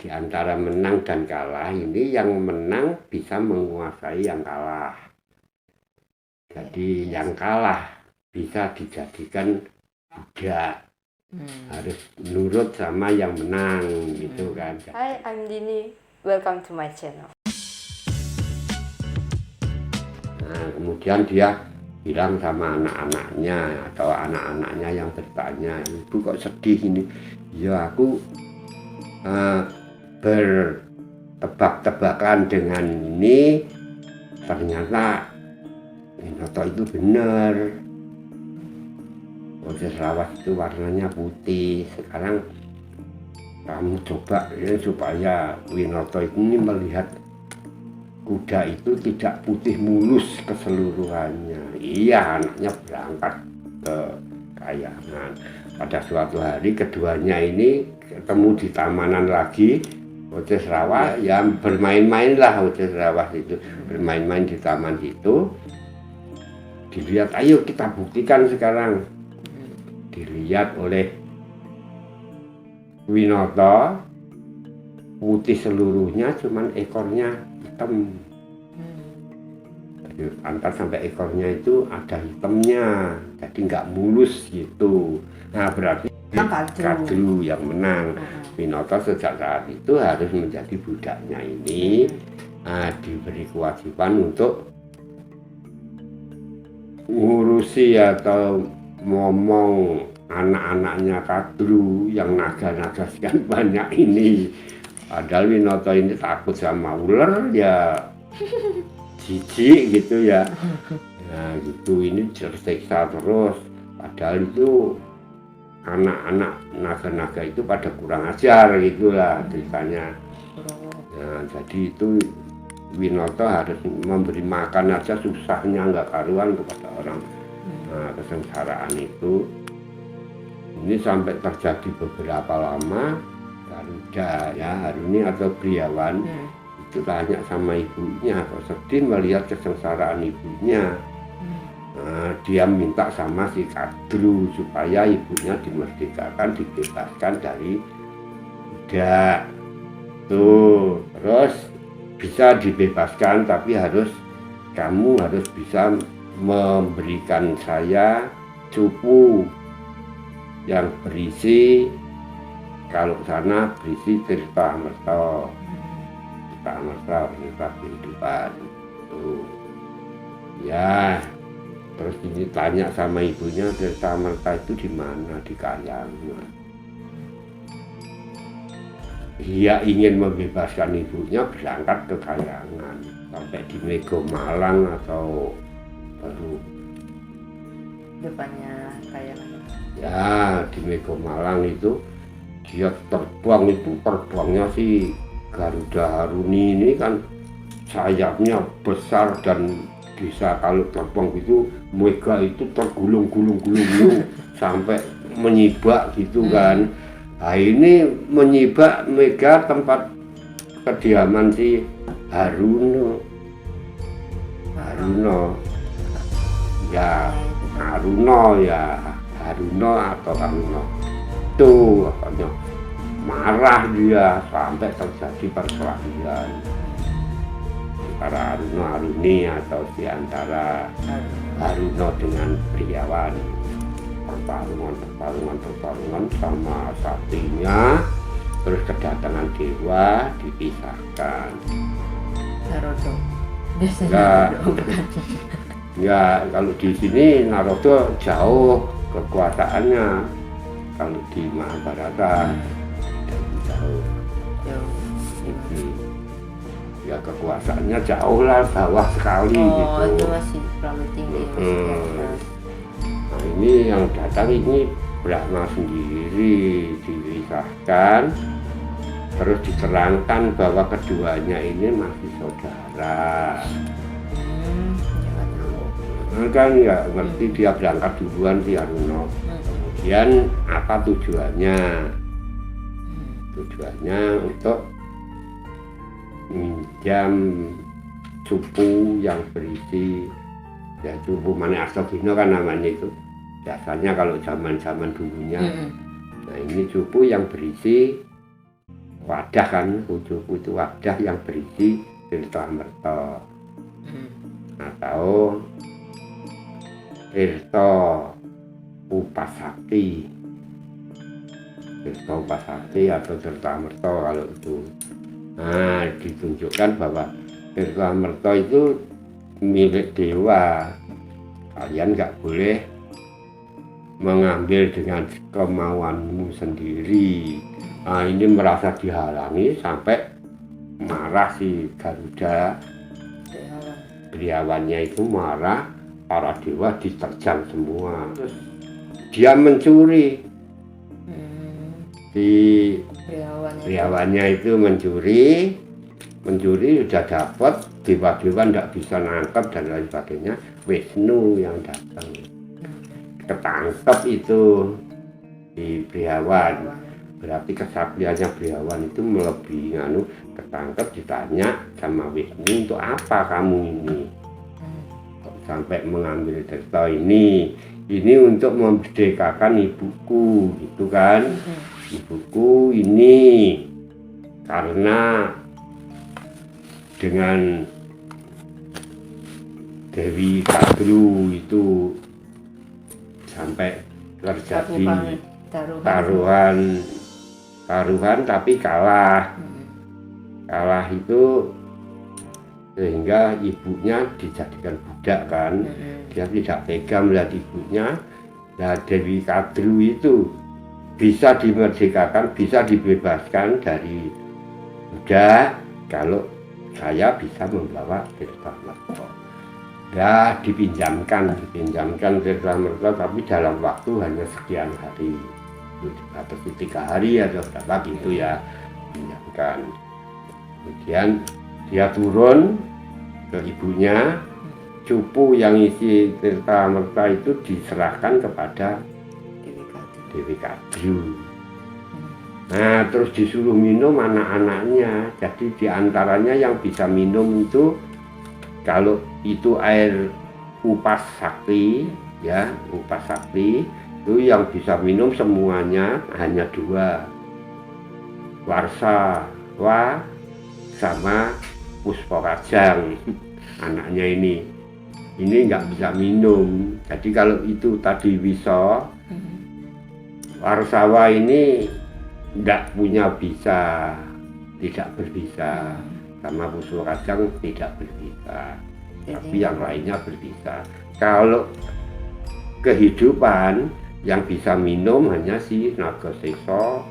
di antara menang dan kalah ini yang menang bisa menguasai yang kalah. Jadi yang kalah bisa dijadikan budak. Harus nurut sama yang menang gitu kan. Hi, I'm Dini. Welcome to my channel. Nah, kemudian dia bilang sama anak-anaknya atau anak-anaknya yang bertanya, ibu kok sedih ini? Ya aku bertebak-tebakan dengan ini, ternyata Winoto itu benar. Oces lawas itu warnanya putih. Sekarang kamu coba ya, supaya Winoto ini melihat kuda itu tidak putih mulus keseluruhannya. Iya, anaknya berangkat ke kayangan. Pada suatu hari keduanya ini ketemu di tamanan lagi. Oces rawas ya bermain-main lah. Oces rawas itu bermain-main di taman itu. Dilihat, ayo kita buktikan sekarang. Dilihat oleh Winoto, putih seluruhnya, cuman ekornya hitam. Jadi antar sampai ekornya itu ada hitamnya, jadi nggak mulus gitu. Nah berarti Kadru yang menang. Winoto sejak saat itu harus menjadi budaknya ini, diberi kewajiban untuk ngurusi atau ngomong anak-anaknya Kadru yang naga-naga sekian banyak ini. Padahal Winoto ini takut sama ular ya, jijik gitu ya. Nah gitu, ini tersiksa terus. Padahal itu anak-anak naga-naga itu pada kurang ajar gitulah ceritanya. Nah jadi itu Winoto harus memberi makan aja susahnya nggak karuan kepada orang. Nah kesengsaraan itu ini sampai terjadi beberapa lama. Garuda ya Haruni atau Briawan itu tanya sama ibunya, kok sedih melihat kesengsaraan ibunya. Nah, dia minta sama si Kadru supaya ibunya dimerdekakan, dibebaskan dari budak. Tuh terus bisa dibebaskan, tapi kamu harus bisa memberikan saya cupu yang berisi, kalau sana berisi cerita Amerta, cerita kehidupan. Tuh ya, terus ini tanya sama ibunya, cerita Amerta itu di mana? Di Kayangan. Dia ingin membebaskan ibunya, berangkat ke Kayangan sampai di Mego Malang atau baru Depannya Kayangan. Ya di Mego Malang itu dia terbangnya si Garuda Haruni ini kan sayapnya besar dan bisa kalau terbang itu mega itu tergulung-gulung sampai menyibak gitu kan. Nah ini menyibak mega tempat kediaman si Haruno ya Haruno atau Haruno tuh apanya, marah dia sampai terjadi perkelahian antara Haruni atau di antara Haruno dengan Briawan. Pertarungan sama sapinya, terus kedatangan dewa dipisahkan. Naruto biasanya Ya kalau di sini Naruto jauh kekuasaannya, kalau di Mahabharata jauh. Ya kekuasaannya jauh lah, bawah sekali gitu. Itu masih terlalu tinggi. Nah ini yang datang ini Brahma sendiri dipisahkan, terus diterangkan bahwa keduanya ini masih saudara. Kan ya ngerti, dia berangkat duluan si Haruno. Kemudian apa tujuannya? Tujuannya untuk minjam cupu yang berisi, ya cupu Mane Astagina kan namanya itu. Biasanya kalau zaman dulunya. Nah ini cupu yang berisi wadah kan, bojoku itu wadah yang berisi Tirta-Amerta atau Tirta Upasakti. Tirta Upasakti atau Tirta-Amerta kalau itu. Nah, ditunjukkan bahwa Tirta-Amerta itu milik dewa. Kalian nggak boleh mengambil dengan kemauanmu sendiri. Nah, ini merasa dihalangi sampai marah si Garuda. Beriawannya itu marah, para dewa diterjang semua. Terus dia mencuri. Si beriawannya itu mencuri sudah dapat, dewa-dewa tidak bisa nangkep dan lain sebagainya. Wisnu yang datang, ketangkep itu di beriawan. Berarti kesaktiannya beriawan itu melebihi ketangkep, ditanya sama Wisnu, untuk apa kamu ini kok sampai mengambil Tirta ini untuk memerdekakan ibuku gitu kan. Ibuku ini karena dengan Dewi Kadru itu sampai terjadi taruhan tapi kalah itu sehingga ibunya dijadikan budak kan. Dia tidak tega melihat ibunya. Nah, Dewi Kadru itu bisa dimerdekakan, bisa dibebaskan dari budak kalau saya bisa membawa Tirta-Amerta. Ya, dipinjamkan Tirta-Amerta, tapi dalam waktu hanya sekian hari. Atau 3 hari atau berapa gitu ya, pinjamkan. Kemudian dia turun ke ibunya, cupu yang isi Tirta-Amerta itu diserahkan kepada Dewi Kadru. Nah, terus disuruh minum anak-anaknya. Jadi diantaranya yang bisa minum itu, kalau itu air Upasakti ya, Upasakti itu yang bisa minum semuanya hanya 2, Warsawa sama Puspakajang. Anaknya ini nggak bisa minum. Jadi kalau itu tadi bisa, Warsawa ini nggak punya bisa, tidak berbisa, sama Puspakajang tidak berbisa, tapi yang lainnya berbisa. Kalau kehidupan yang bisa minum hanya si Nagasesa,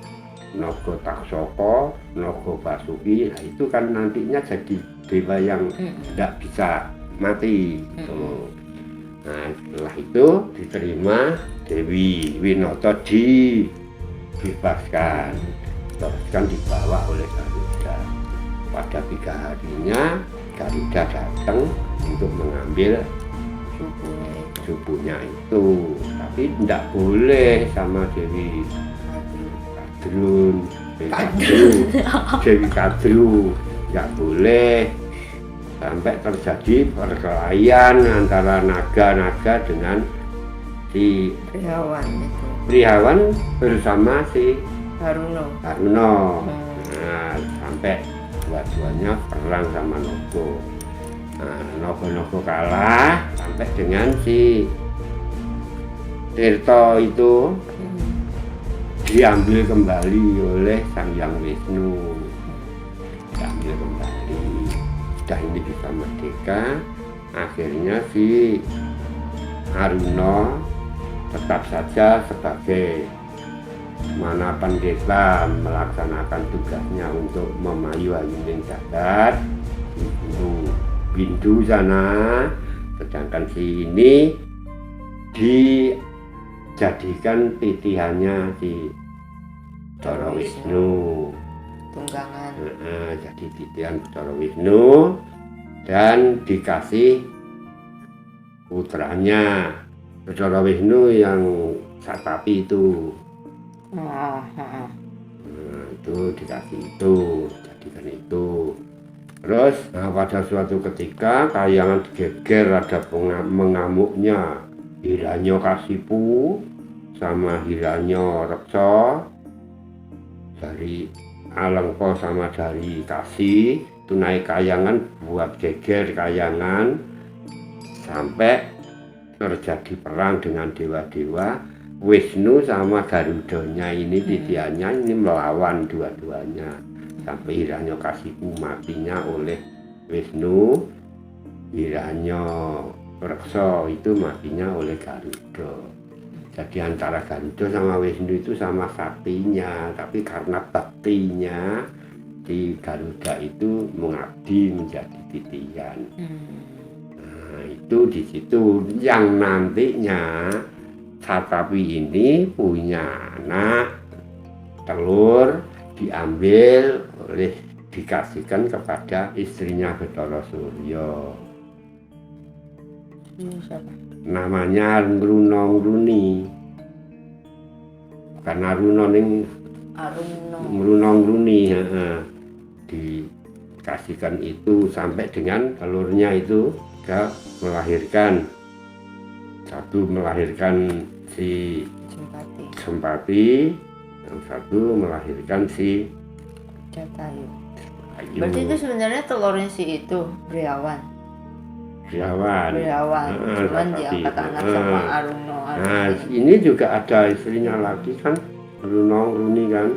Nagataksaka, Nagabasuki. Nah, itu kan nantinya jadi dewa yang tidak bisa mati gitu. Nah, setelah itu diterima Dewi Winata dibebaskan dibawa oleh Garuda. Pada 3 harinya Garuda datang untuk mengambil subuhnya itu, tapi tidak boleh sama Dewi Kadru nggak boleh sampai terjadi perkelahian antara naga dengan si Beriawan bersama si Haruno. Nah, sampai dua-duanya perang sama Nogo. Nah, Nogo kalah sampai dengan si Tirta itu diambil kembali oleh Sang Hyang Wisnu. Diambil kembali. Sudah ini bisa merdeka. Akhirnya si Haruno tetap saja sebagai mana pendeta melaksanakan tugasnya untuk memayu ayuning jagat di Bindu sana, sedangkan si ini dijadikan titihannya si Bathara Wisnu, tunggangan. Jadi titihan Bathara Wisnu dan dikasih putranya Bathara Wisnu yang Satapi itu. Itu dikasih itu, jadikan itu. Terus pada suatu ketika Kahyangan geger ada mengamuknya Hiranyakasipu sama Hiranyareksa dari Alengka sama dari Kasih itu naik kayangan buat geger kayangan sampai terjadi perang dengan dewa-dewa. Wisnu sama Garudanya ini titiannya ini melawan dua-duanya sampai Hiranyakasipu matinya oleh Wisnu, Hiranyakreksa itu matinya oleh Garuda. Jadi antara Garuda sama Wisnu itu sama saktinya, tapi karena baktinya di Garuda itu mengabdi menjadi titian. Nah, itu di situ yang nantinya Satapi ini punya anak telur diambil oleh dikasihkan kepada istrinya Bathara Surya. Namanya Ngruna-Ngruni. Karena Runa ning Ngruna-Ngruni dikasihkan itu sampai dengan telurnya itu dia melahirkan. Satu melahirkan si Sempati, yang satu melahirkan si Jatayu. Ayu. Berarti itu sebenarnya telurnya si itu Briawan. Briawan. Cuman diangkat anak sama Aruno. Nah, ini juga ada istrinya lagi kan, Ngruna-Ngruni kan.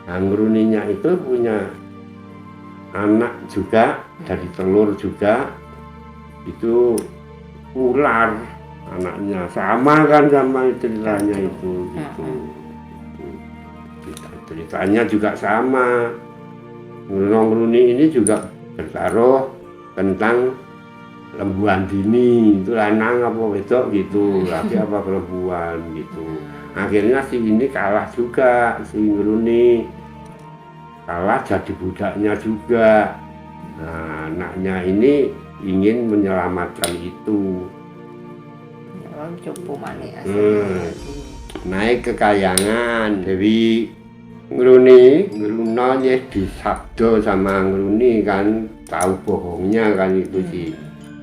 Nah, Ngruninya itu punya anak juga dari telur juga, itu ular anaknya sama kan sama ceritanya itu gitu. Ceritanya juga sama. Ngruna-Ngruni ini juga bertaruh tentang lembuan dini, itu lanang apa wedok gitu, laki apa perempuan gitu. Akhirnya si ini kalah juga, si Ngruni kalah jadi budaknya juga. Nah, anaknya ini ingin menyelamatkan itu. Cupu mani Naik ke kayangan Dewi Ngruna ya disabda sama Ngruni kan, tahu bohongnya kan itu sih.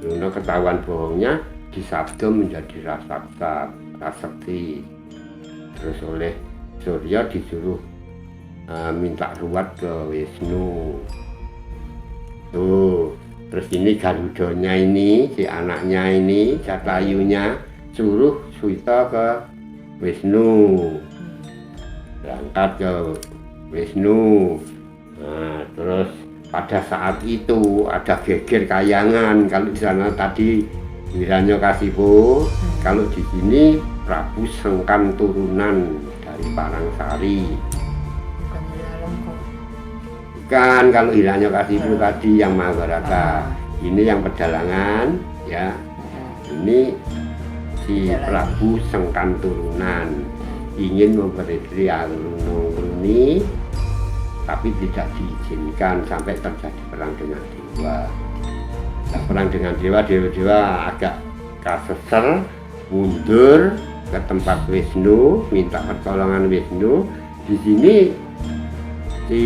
Ngruna ketahuan bohongnya disabda menjadi raksasa, rasekti. Terus oleh Surya disuruh minta ruwat ke Wisnu. Tuh, terus ini Garudanya ini, si anaknya ini, Jatayunya suruh Suwita ke Wisnu, berangkat ke Wisnu. Nah, terus pada saat itu ada geger kayangan. Kalau di sana tadi Hiranyakasipu, kalau di sini Prabu Sengkan turunan dari Parangsari. Bukan, kalau Hiranyakasipu tadi yang Mahabharata, ini yang pedalangan ya. Ini si Prabu Sengkan turunan ingin memberi Ngruna-Ngruni, tapi tidak diizinkan sampai terjadi perang dengan dewa. Nah, perang dengan dewa agak kasesel, mundur ke tempat Wisnu, minta pertolongan Wisnu. Di sini si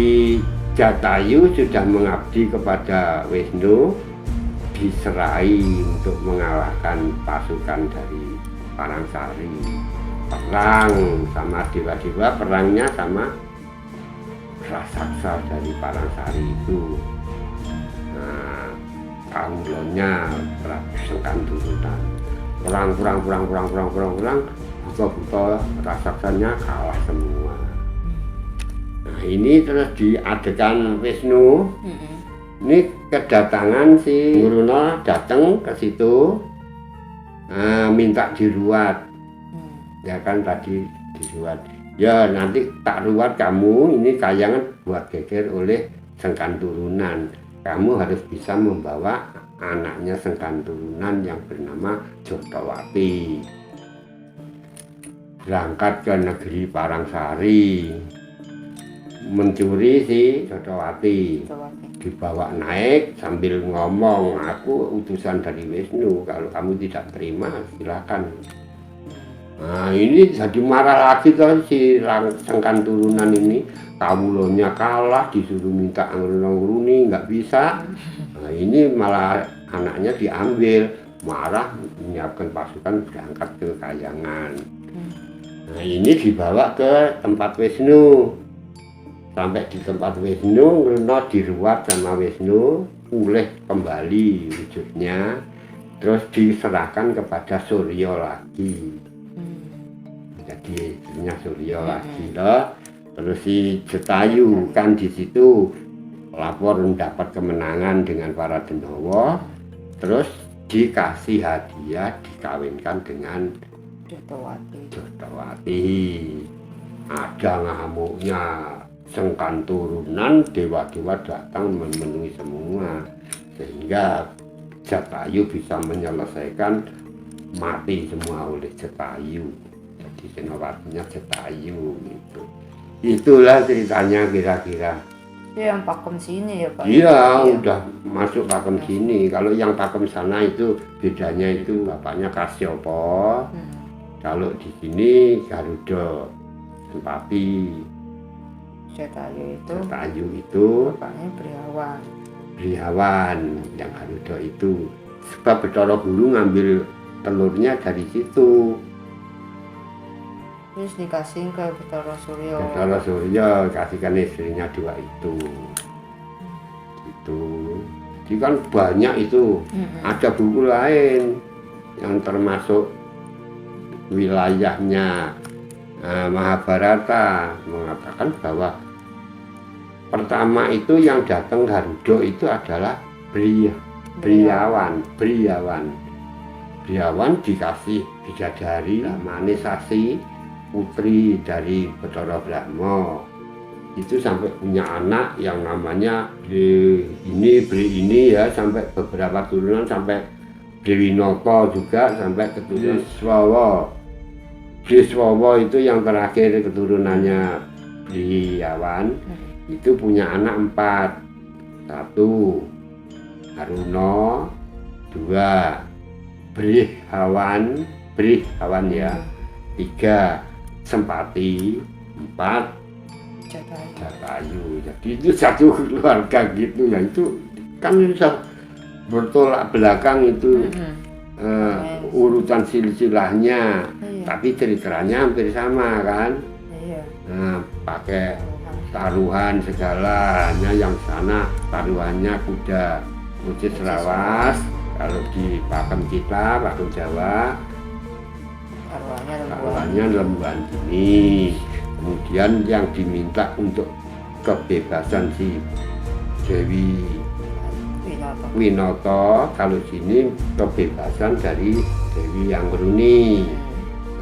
Jatayu sudah mengabdi kepada Wisnu, diserai untuk mengalahkan pasukan dari Parangsari. Perang sama dewa-dewa, perangnya sama raksasa dari Parangsari itu. Nah, kaumnya Prabu Sengkan turunan. Perang, buta-buta raksasanya kalah semua. Nah, ini terus diadekan Wisnu. Ini kedatangan si Ngruna datang ke situ, minta diruat. Ya kan tadi diruat. Ya nanti tak ruat kamu, ini kayangan buat geger oleh Sengkan turunan. Kamu harus bisa membawa anaknya Sengkan turunan yang bernama Jotawati. Berangkat ke negeri Parangsari, mencuri si Jotawati. Dibawa naik sambil ngomong, aku utusan dari Wisnu, kalau kamu tidak terima silakan. Nah, ini jadi marah lagi kan si Sengkan turunan ini. Kawulanya kalah, disuruh minta Ngruna-Ngruni, nggak bisa. Nah, ini malah anaknya diambil, marah menyiapkan pasukan berangkat ke kayangan. Nah, ini dibawa ke tempat Wisnu. sampai di tempat Wisnu, Runa diruat sama Wisnu, pulih kembali wujudnya, terus diserahkan kepada Surya lagi. Jadi istrinya Surya lagi loh. Terus si Jatayu kan di situ lapor mendapat kemenangan dengan para Denowo, terus dikasih hadiah dikawinkan dengan Jotawati. Ada ngamuknya sengkan turunan, dewa-dewa datang memenuhi semua, sehingga Jatayu bisa menyelesaikan mati semua oleh Jatayu. Jadi senopatinya Jatayu gitu. Itulah ceritanya kira-kira. Yang pakem sini ya Pak? Iya, udah masuk pakem sini. Kalau yang pakem sana itu bedanya itu bapaknya Kasyopo. Kalau di sini Garuda Sempati. Jatayu itu bapaknya Brihawan yang Garuda itu. Sebab Bathara Guru ngambil telurnya dari situ. Terus dikasih ke Bathara Surya. Bathara Surya kasihkan istrinya dua itu. Gitu. Jadi kan banyak itu. Ada buku lain yang termasuk wilayahnya Mahabharata mengatakan bahwa pertama itu yang datang Garuda itu adalah Brihawan dikasih bidadari Manisasi, putri dari Bathara Brahma. Itu sampai punya anak yang namanya Bri ini ya, sampai beberapa turunan, sampai Dwinata juga, sampai keturunan Briswawa itu yang terakhir keturunannya Brihawan. Itu punya anak 4. 1 Haruna, 2 Brihawan ya, 3 Sempati, 4 Jatayu. Jadi itu satu keluarga gitu ya. Itu kan bisa bertolak belakang itu urutan silsilahnya, tapi ceritanya hampir sama kan. Pakai taruhan segalanya, yang sana taruhannya kuda Ucis Lawas, kalau di pakem kita, pakem Jawa taruhannya lembuan ini. Kemudian yang diminta untuk kebebasan si Dewi Winata, kalau sini kebebasan dari Dewi Anggruni.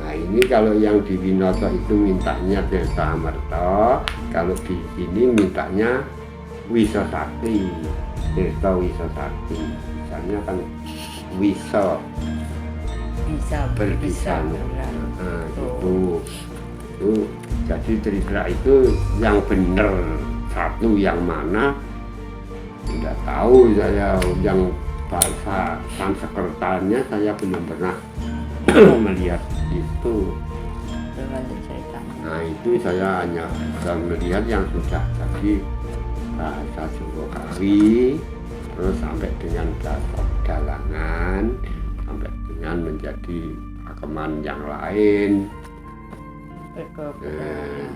Nah ini kalau yang di Winata itu mintanya Desa Amerta, kalau di sini mintanya Wisasakti, Desa Wisasakti. Misalnya kan bisa berbisanya. Nah, gitu. Itu jadi cerita itu yang benar satu yang mana tidak tahu saya, yang bahasa Sanskertanya saya belum pernah melihat itu. Nah itu saya hanya bisa melihat yang sudah jadi bahasa Jogokawi, terus sampai dengan bahasa Dalangan, sampai dengan menjadi pakeman yang lain.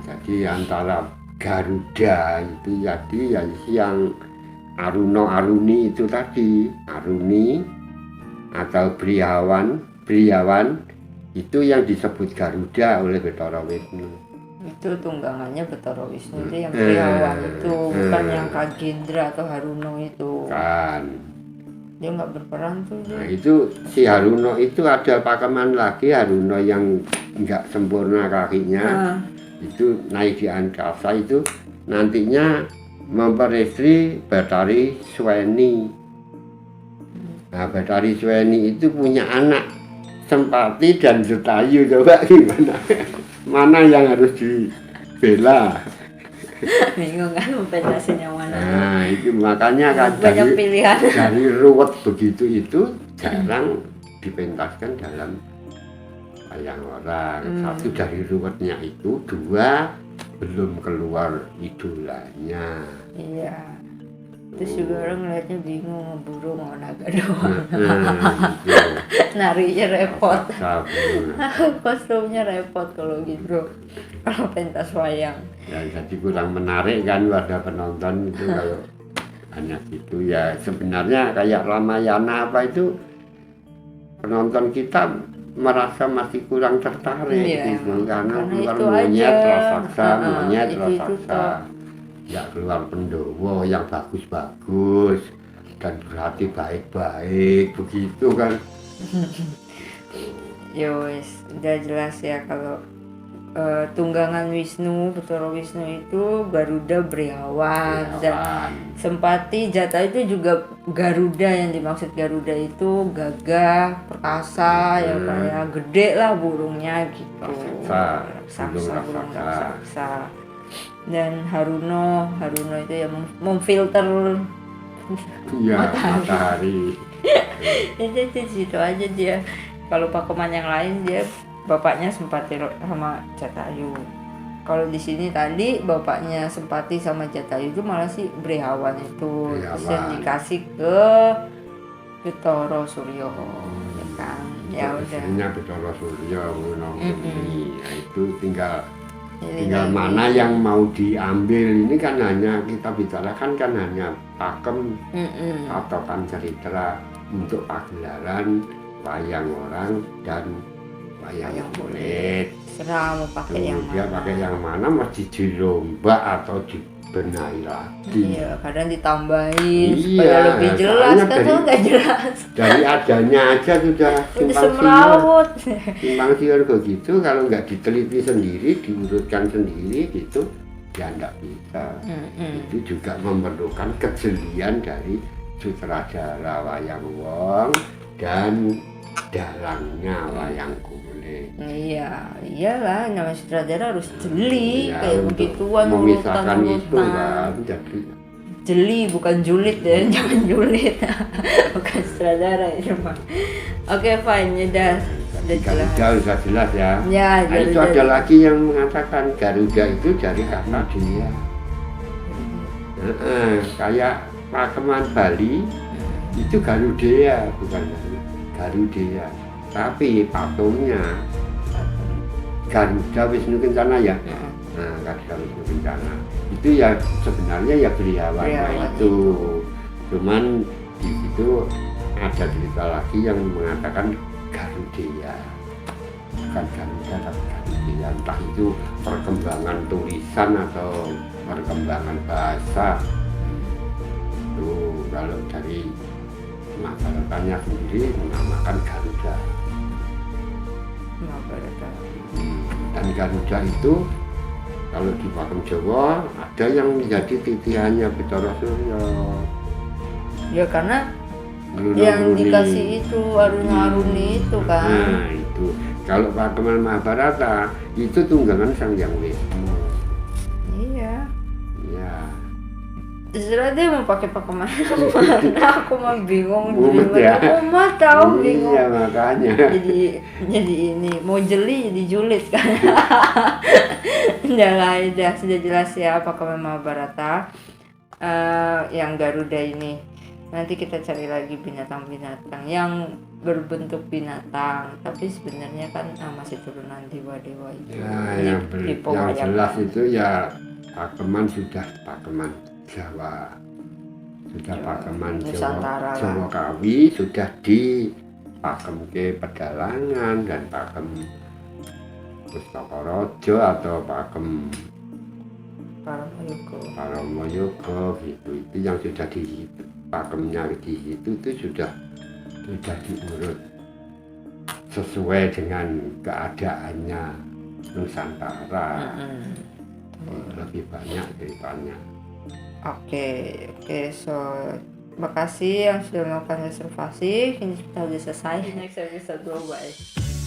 Jadi antara Garuda itu jadi ya yang Aruni itu tadi, Aruni atau Brihawan itu yang disebut Garuda oleh Bathara Wisnu. Itu tunggangannya Bathara Wisnu itu yang Brihawan itu, bukan yang Kagendra atau Haruno itu. Kan. Dia nggak berperan tuh. Nah itu si Haruno itu ada pakeman lagi, Haruno yang nggak sempurna kakinya. Itu naik di angkasa itu nantinya memperistri Bathari Sweni. Nah Bathari Sweni itu punya anak Sempati dan Jatayu. Coba gimana? Mana yang harus dibela? Bingung kan mempenjelasin yang mana. Nah itu makanya kan banyak pilihan. Dari ruwet begitu itu jarang dipentaskan dalam wayang orang. Satu dari ruwetnya itu, 2 belum keluar idolanya. Iya. Terus juga orang ngeliatnya bingung, mau burung mau naga doang. Gitu. Narinya repot. Raksasa. Kostumnya repot kalau gitu. Kalau pentas wayang. Ya jadi kurang menarik kan pada penonton itu kalau hanya gitu ya. Sebenarnya kayak Ramayana apa itu penonton kita merasa masih kurang tertarik Iya, gitu karena keluar itu monyet aja. raksasa, monyet Itu raksasa, toh. nggak keluar Pendowo yang bagus-bagus dan berarti baik-baik begitu kan. Ya wes, udah jelas ya kalau tunggangan Wisnu, Bathara Wisnu itu Garuda Briawan dan Hewan. Sempati Jata itu juga Garuda. Yang dimaksud Garuda itu gagah, perkasa, ya kayak gede lah burungnya gitu. Burung raksasa. Dan Haruno itu yang memfilter Iya, matahari. itu di situ aja dia. Kalau Pakuman yang lain dia bapaknya Sempati sama Jatayu. Kalau di sini tadi bapaknya Sempati sama Jatayu itu malah si Briawan itu. Terus yang dikasih ke Bathara Surya, ya kan? Ya udah. Istrinya Bathara Surya ngono. Nah, itu tinggal Jadi mana yang mau diambil. Ini kan hanya kita bicarakan kan hanya pakem patokan cerita untuk pagelaran wayang orang dan wayang kulit. serah mau pakai yang Dia mana. pakai yang mana mesti dirombak atau dibenahi lagi. Iya, kadang ditambahin Iya, supaya lebih jelas soalnya kan, tuh nggak jelas. Dari adanya aja sudah Udah simpang siur. semrawut. Simpang siur begitu kalau nggak diteliti sendiri, diurutkan sendiri gitu, ya nggak bisa. Itu juga memerlukan kejelian dari sutradara wayang wong dan dalangnya wayang kulit. Iya, iyalah namanya sutradara harus jeli Ya, kayak untuk begituan memisahkan itu urutan. kan, jadi Jeli bukan julid ya, jangan julid. Bukan sutradara itu mah. Oke, fine, udah jelas. Garuda sudah jelas ya. Ya, Nah, itu ada lagi yang mengatakan Garuda itu dari kata dia. Kayak Pakeman Bali itu Garudea bukan Garudea, tapi patungnya Garuda Wisnu Kencana ya. Nah, Garuda Wisnu Kencana itu ya sebenarnya ya Briawan itu, cuman di situ ada cerita lagi yang mengatakan Garudea, bukan Garuda tapi Garudea, entah itu perkembangan tulisan atau perkembangan bahasa. Tuh, kalau dari masyarakatnya sendiri menamakan Garuda. Dan Garuda itu kalau di Pakem Jawa ada yang menjadi titihannya Bathara Surya. Ya karena Ngelunung yang Runi. dikasih itu Aruna-Aruni itu kan. Nah itu kalau Pakeman Mahabharata itu tunggangan Sang Hyang Wisnu. Iya. Ya. Terserah dia mau pakai mana. Aku mah bingung. Mumet ya. Mumet tahu bingung. Iya makanya. Jadi ini mau jeli jadi julid kan. Udah sudah jelas ya Pakeman Mahabharata. Yang Garuda ini nanti kita cari lagi binatang-binatang yang berbentuk binatang tapi sebenarnya kan masih turunan dewa-dewa itu. Ya, yang jelas itu ya Pakeman sudah Pakeman Jawa, sudah Pakeman Jawa Kawi, sudah di Pakem ke Pedalangan dan Pakem Pustaka atau Pakem Paramoyogo gitu. Itu yang sudah di Pakemnya di situ itu sudah diurut sesuai dengan keadaannya Nusantara. Lebih banyak ceritanya. Oke, so makasih yang sudah melakukan reservasi. Ini kita sudah selesai. Next episode, bye.